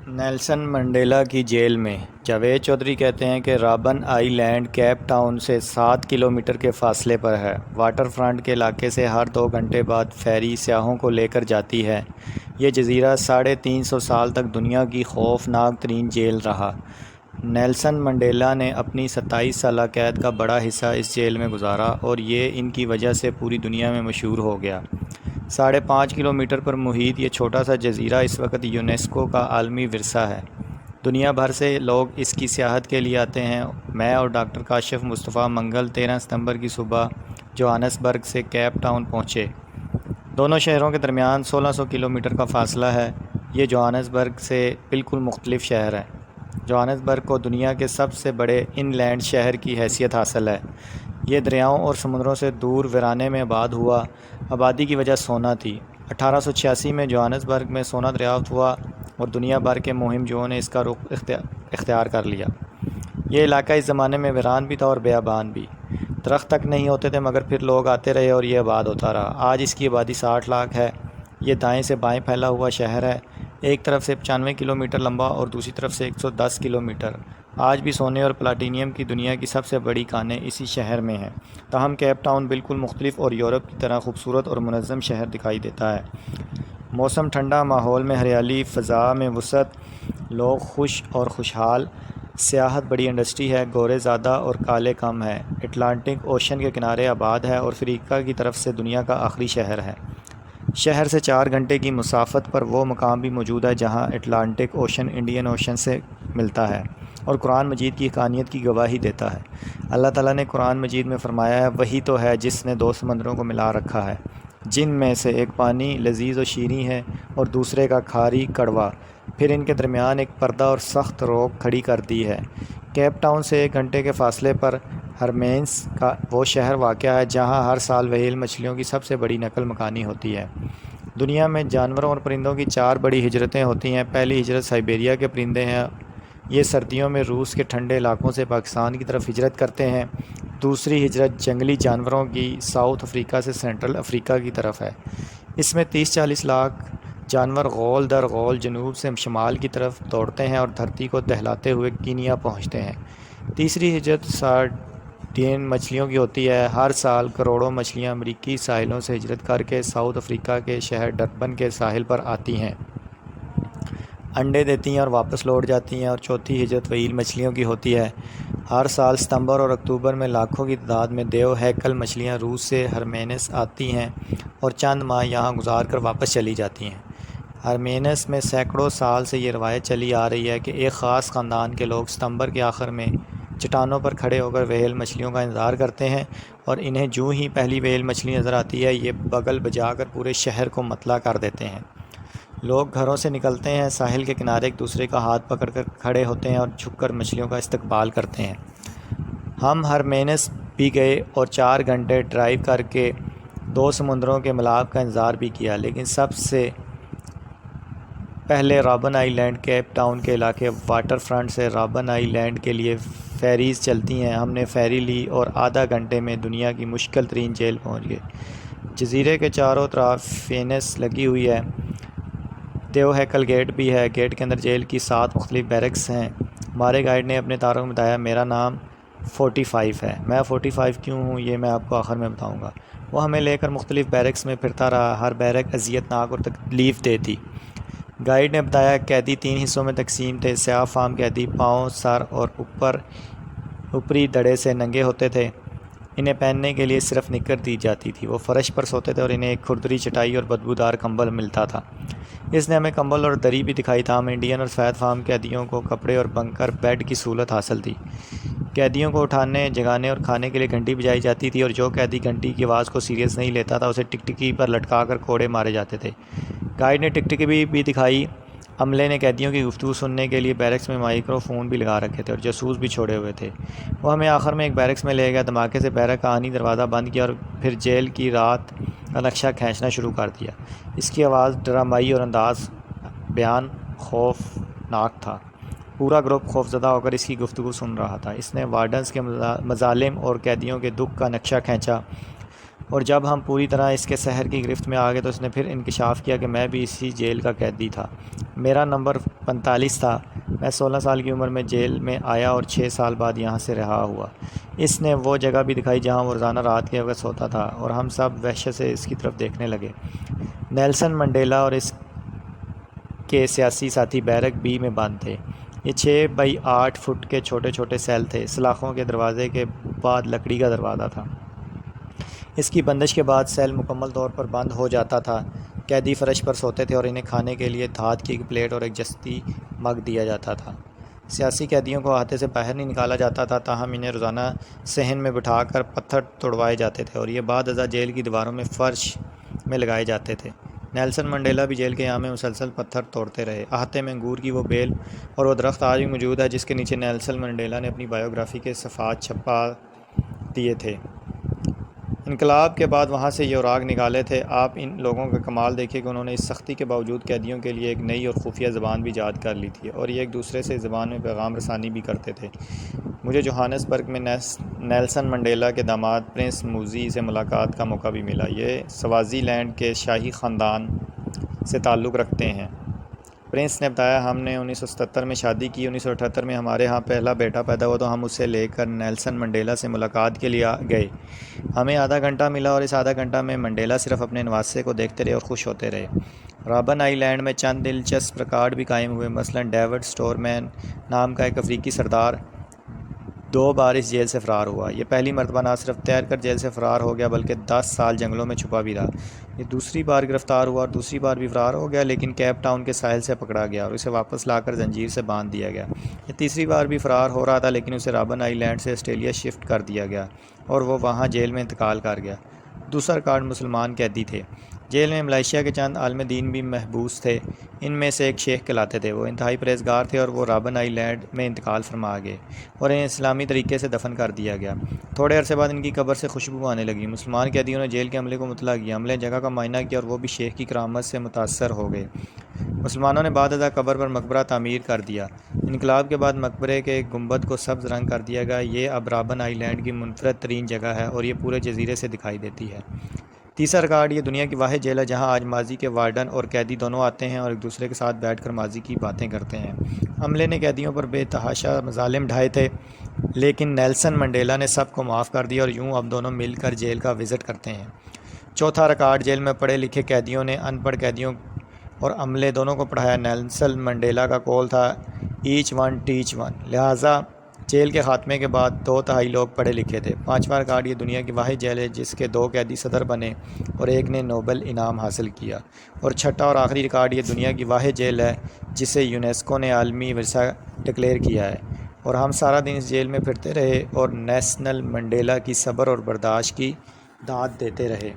Nelson Mandela کی jail میں جاوید چودھری کہتے ہیں کہ رابن آئی لینڈ کیپ ٹاؤن سے 7 کلومیٹر کے فاصلے پر ہے۔ واٹر فرنٹ کے علاقے سے ہر 2 گھنٹے بعد فیری سیاحوں کو لے کر جاتی ہے۔ یہ جزیرہ 350 سال تک دنیا کی خوفناک ترین جیل رہا۔ نیلسن منڈیلا نے اپنی 27 سالہ قید کا بڑا حصہ اس جیل میں گزارا اور یہ ان کی وجہ سے پوری دنیا میں مشہور ہو گیا۔ 5.5 کلومیٹر پر محیط یہ چھوٹا سا جزیرہ اس وقت یونیسکو کا عالمی ورثہ ہے۔ دنیا بھر سے لوگ اس کی سیاحت کے لیے آتے ہیں۔ میں اور ڈاکٹر کاشف مصطفیٰ منگل 13 ستمبر کی صبح جوہانسبرگ سے کیپ ٹاؤن پہنچے۔ دونوں شہروں کے درمیان 1600 کلومیٹر کا فاصلہ ہے۔ یہ جوہانسبرگ سے بالکل مختلف شہر ہے۔ جوہانسبرگ کو دنیا کے سب سے بڑے ان لینڈ شہر کی حیثیت حاصل ہے۔ یہ دریاؤں اور سمندروں سے دور ویرانے میں آباد ہوا۔ آبادی کی وجہ سونا تھی۔ 1886 میں جوہانسبرگ میں سونا دریافت ہوا اور دنیا بھر کے مہم جوؤں نے اس کا رخ اختیار کر لیا۔ یہ علاقہ اس زمانے میں ویران بھی تھا اور بیابان بھی۔ درخت تک نہیں ہوتے تھے، مگر پھر لوگ آتے رہے اور یہ آباد ہوتا رہا۔ آج اس کی آبادی 60 لاکھ ہے۔ یہ دائیں سے بائیں پھیلا ہوا شہر ہے، ایک طرف سے 95 کلومیٹر لمبا اور دوسری طرف سے 110 کلومیٹر۔ آج بھی سونے اور پلاٹینیم کی دنیا کی سب سے بڑی کانیں اسی شہر میں ہیں۔ تاہم کیپ ٹاؤن بالکل مختلف اور یورپ کی طرح خوبصورت اور منظم شہر دکھائی دیتا ہے۔ موسم ٹھنڈا، ماحول میں ہریالی، فضا میں وسعت، لوگ خوش اور خوشحال، سیاحت بڑی انڈسٹری ہے، گورے زیادہ اور کالے کم ہے، اٹلانٹک اوشن کے کنارے آباد ہے اور افریقہ کی طرف سے دنیا کا آخری شہر ہے۔ شہر سے 4 گھنٹے کی مسافت پر وہ مقام بھی موجود ہے جہاں اٹلانٹک اوشن انڈین اوشن سے ملتا ہے اور قرآن مجید کی حقانیت کی گواہی دیتا ہے۔ اللہ تعالیٰ نے قرآن مجید میں فرمایا ہے، وہی تو ہے جس نے 2 سمندروں کو ملا رکھا ہے، جن میں سے ایک پانی لذیذ و شیریں ہے اور دوسرے کا کھاری کڑوا، پھر ان کے درمیان ایک پردہ اور سخت روک کھڑی کر دی ہے۔ کیپ ٹاؤن سے 1 گھنٹے کے فاصلے پر ہرمینس کا وہ شہر واقع ہے جہاں ہر سال وہیل مچھلیوں کی سب سے بڑی نقل مکانی ہوتی ہے۔ دنیا میں جانوروں اور پرندوں کی 4 بڑی ہجرتیں ہوتی ہیں۔ پہلی ہجرت سائبیریا کے پرندے ہیں، یہ سردیوں میں روس کے ٹھنڈے علاقوں سے پاکستان کی طرف ہجرت کرتے ہیں۔ دوسری ہجرت جنگلی جانوروں کی ساؤتھ افریقہ سے سینٹرل افریقہ کی طرف ہے۔ اس میں 30-40 لاکھ جانور غول در غول جنوب سے شمال کی طرف دوڑتے ہیں اور دھرتی کو دہلاتے ہوئے کینیا پہنچتے ہیں۔ تیسری ہجرت سارڈین مچھلیوں کی ہوتی ہے۔ ہر سال کروڑوں مچھلیاں امریکی ساحلوں سے ہجرت کر کے ساؤتھ افریقہ کے شہر ڈربن کے ساحل پر آتی ہیں، انڈے دیتی ہیں اور واپس لوٹ جاتی ہیں۔ اور چوتھی ہجرت وہیل مچھلیوں کی ہوتی ہے۔ ہر سال ستمبر اور اکتوبر میں لاکھوں کی تعداد میں دیو ہیکل مچھلیاں روس سے ہرمینس آتی ہیں اور چند ماہ یہاں گزار کر واپس چلی جاتی ہیں۔ ہرمینس میں سینکڑوں سال سے یہ روایت چلی آ رہی ہے کہ ایک خاص خاندان کے لوگ ستمبر کے آخر میں چٹانوں پر کھڑے ہو کر وہیل مچھلیوں کا انتظار کرتے ہیں اور انہیں جوں ہی پہلی وہیل مچھلی نظر آتی ہے، یہ بغل بجا کر پورے شہر کو مطلع کر دیتے ہیں۔ لوگ گھروں سے نکلتے ہیں، ساحل کے کنارے ایک دوسرے کا ہاتھ پکڑ کر کھڑے ہوتے ہیں اور جھک کر مچھلیوں کا استقبال کرتے ہیں۔ ہم ہرمینس بھی گئے اور 4 گھنٹے ڈرائیو کر کے 2 سمندروں کے ملاپ کا انتظار بھی کیا، لیکن سب سے پہلے رابن آئی لینڈ کیپ ٹاؤن کے علاقے واٹر فرنٹ سے رابن آئی لینڈ کے لیے فیریز چلتی ہیں۔ ہم نے فیری لی اور آدھا گھنٹے میں دنیا کی مشکل ترین جیل پہنچ گئے۔ جزیرے کے چاروں طرف فینس لگی ہوئی ہے۔ دیو ہیکل گیٹ بھی ہے۔ گیٹ کے اندر جیل کی 7 مختلف بیرکس ہیں۔ ہمارے گائیڈ نے اپنے تعارف میں بتایا، میرا نام 45 ہے۔ میں 45 کیوں ہوں یہ میں آپ کو آخر میں بتاؤں گا۔ وہ ہمیں لے کر مختلف بیرکس میں پھرتا رہا۔ ہر بیرک اذیت ناک اور تکلیف دہ تھی۔ گائیڈ نے بتایا قیدی 3 حصوں میں تقسیم تھے۔ سیاہ فام قیدی پاؤں، سر اور اوپری دڑے سے ننگے ہوتے تھے۔ انہیں پہننے کے لیے صرف نکر دی جاتی تھی۔ وہ فرش پر سوتے تھے اور انہیں ایک کھردری چٹائی اور بدبودار کمبل ملتا تھا۔ اس نے ہمیں کمبل اور دری بھی دکھائی، تاہم انڈین اور سفید فام قیدیوں کو کپڑے اور بنکر بیڈ کی سہولت حاصل تھی۔ قیدیوں کو اٹھانے، جگانے اور کھانے کے لیے گھنٹی بجائی جاتی تھی اور جو قیدی گھنٹی کی آواز کو سیریس نہیں لیتا تھا اسے ٹکٹکی پر لٹکا کر کوڑے مارے جاتے تھے۔ گائیڈ نے ٹکٹکی بھی دکھائی۔ عملے نے قیدیوں کی گفتگو سننے کے لیے بیرکس میں مائکرو فون بھی لگا رکھے تھے اور جاسوس بھی چھوڑے ہوئے تھے۔ وہ ہمیں آخر میں ایک بیرکس میں لے گیا، دھماکے سے بیرک کا آہنی دروازہ بند کیا اور پھر جیل کی رات کا نقشہ کھینچنا شروع کر دیا۔ اس کی آواز ڈرامائی اور انداز بیان خوفناک تھا۔ پورا گروپ خوفزدہ ہو کر اس کی گفتگو سن رہا تھا۔ اس نے وارڈنز کے مظالم اور قیدیوں کے دکھ کا نقشہ کھینچا۔ اور جب ہم پوری طرح اس کے سحر کی گرفت میں آ گئے تو اس نے پھر انکشاف کیا کہ میں بھی اسی جیل کا قیدی تھا۔ میرا نمبر 45 تھا۔ میں 16 سال کی عمر میں جیل میں آیا اور 6 سال بعد یہاں سے رہا ہوا۔ اس نے وہ جگہ بھی دکھائی جہاں وہ روزانہ رات کے وقت سوتا تھا، اور ہم سب وحشت سے اس کی طرف دیکھنے لگے۔ نیلسن منڈیلا اور اس کے سیاسی ساتھی بیرک بی میں بند تھے۔ یہ 6 بائی 8 فٹ کے چھوٹے چھوٹے سیل تھے۔ سلاخوں کے دروازے کے بعد لکڑی کا دروازہ تھا۔ اس کی بندش کے بعد سیل مکمل طور پر بند ہو جاتا تھا۔ قیدی فرش پر سوتے تھے اور انہیں کھانے کے لیے دھات کی ایک پلیٹ اور ایک جستی مگ دیا جاتا تھا۔ سیاسی قیدیوں کو احاطے سے باہر نہیں نکالا جاتا تھا، تاہم انہیں روزانہ صحن میں بٹھا کر پتھر توڑوائے جاتے تھے اور یہ بعد ازاں جیل کی دیواروں میں فرش میں لگائے جاتے تھے۔ نیلسن منڈیلا بھی جیل کے یہاں میں مسلسل پتھر توڑتے رہے۔ احاطے میں انگور کی وہ بیل اور وہ درخت آج بھی موجود ہے جس کے نیچے نیلسن منڈیلا نے اپنی بائیوگرافی کے صفحات چھپا دیے تھے۔ انقلاب کے بعد وہاں سے یہ اوراق نکالے تھے۔ آپ ان لوگوں کا کمال دیکھیں کہ انہوں نے اس سختی کے باوجود قیدیوں کے لیے ایک نئی اور خفیہ زبان بھی ایجاد کر لی تھی، اور یہ ایک دوسرے سے اس زبان میں پیغام رسانی بھی کرتے تھے۔ مجھے جوہانسبرگ میں نیلسن منڈیلا کے داماد پرنس موزی سے ملاقات کا موقع بھی ملا۔ یہ سوازی لینڈ کے شاہی خاندان سے تعلق رکھتے ہیں۔ پرنس نے بتایا، ہم نے 1977 میں شادی کی۔ 1978 میں ہمارے ہاں پہلا بیٹا پیدا ہوا تو ہم اسے لے کر نیلسن منڈیلا سے ملاقات کے لیے گئے۔ ہمیں آدھا گھنٹہ ملا اور اس آدھا گھنٹہ میں منڈیلا صرف اپنے نواسے کو دیکھتے رہے اور خوش ہوتے رہے۔ رابن آئی لینڈ میں چند دلچسپ ریکارڈ بھی قائم ہوئے۔ مثلاً ڈیوڈ سٹورمین نام کا ایک افریقی سردار 2 بار اس جیل سے فرار ہوا۔ یہ پہلی مرتبہ نہ صرف تیر کر جیل سے فرار ہو گیا بلکہ 10 سال جنگلوں میں چھپا بھی رہا۔ یہ دوسری بار گرفتار ہوا اور دوسری بار بھی فرار ہو گیا، لیکن کیپ ٹاؤن کے ساحل سے پکڑا گیا اور اسے واپس لا کر زنجیر سے باندھ دیا گیا۔ یہ تیسری بار بھی فرار ہو رہا تھا، لیکن اسے رابن آئی لینڈ سے آسٹریلیا شفٹ کر دیا گیا اور وہ وہاں جیل میں انتقال کر گیا۔ دوسرا ریکارڈ مسلمان قیدی تھے۔ جیل میں ملائیشیا کے چند عالم دین بھی محبوس تھے۔ ان میں سے ایک شیخ کہلاتے تھے۔ وہ انتہائی پرہیزگار تھے اور وہ رابن آئی لینڈ میں انتقال فرما گئے اور انہیں اسلامی طریقے سے دفن کر دیا گیا۔ تھوڑے عرصے بعد ان کی قبر سے خوشبو آنے لگی۔ مسلمان قیدیوں نے جیل کے عملے کو مطلع کیا۔ عملے نے جگہ کا معائنہ کیا اور وہ بھی شیخ کی کرامت سے متاثر ہو گئے۔ مسلمانوں نے بعد ازاں قبر پر مقبرہ تعمیر کر دیا۔ انقلاب کے بعد مقبرے کے گنبد کو سبز رنگ کر دیا گیا۔ یہ اب رابن آئی لینڈ کی منفرد ترین جگہ ہے اور یہ پورے جزیرے سے دکھائی دیتی ہے۔ تیسرا ریکارڈ، یہ دنیا کی واحد جیل ہے جہاں آج ماضی کے وارڈن اور قیدی دونوں آتے ہیں اور ایک دوسرے کے ساتھ بیٹھ کر ماضی کی باتیں کرتے ہیں۔ عملے نے قیدیوں پر بے تحاشا مظالم ڈھائے تھے، لیکن نیلسن منڈیلا نے سب کو معاف کر دیا اور یوں اب دونوں مل کر جیل کا وزٹ کرتے ہیں۔ چوتھا ریکارڈ، جیل میں پڑھے لکھے قیدیوں نے ان پڑھ قیدیوں اور عملے دونوں کو پڑھایا۔ نیلسن منڈیلا کا قول تھا، ایچ ون ٹیچ ون، لہٰذا جیل کے خاتمے کے بعد 2/3 لوگ پڑھے لکھے تھے۔ پانچواں ریکارڈ، یہ دنیا کی واحد جیل ہے جس کے 2 قیدی صدر بنے اور ایک نے نوبل انعام حاصل کیا۔ اور چھٹا اور آخری ریکارڈ، یہ دنیا کی واحد جیل ہے جسے یونیسکو نے عالمی ورثہ ڈکلیئر کیا ہے، اور ہم سارا دن اس جیل میں پھرتے رہے اور نیلسن منڈیلا کی صبر اور برداشت کی داد دیتے رہے۔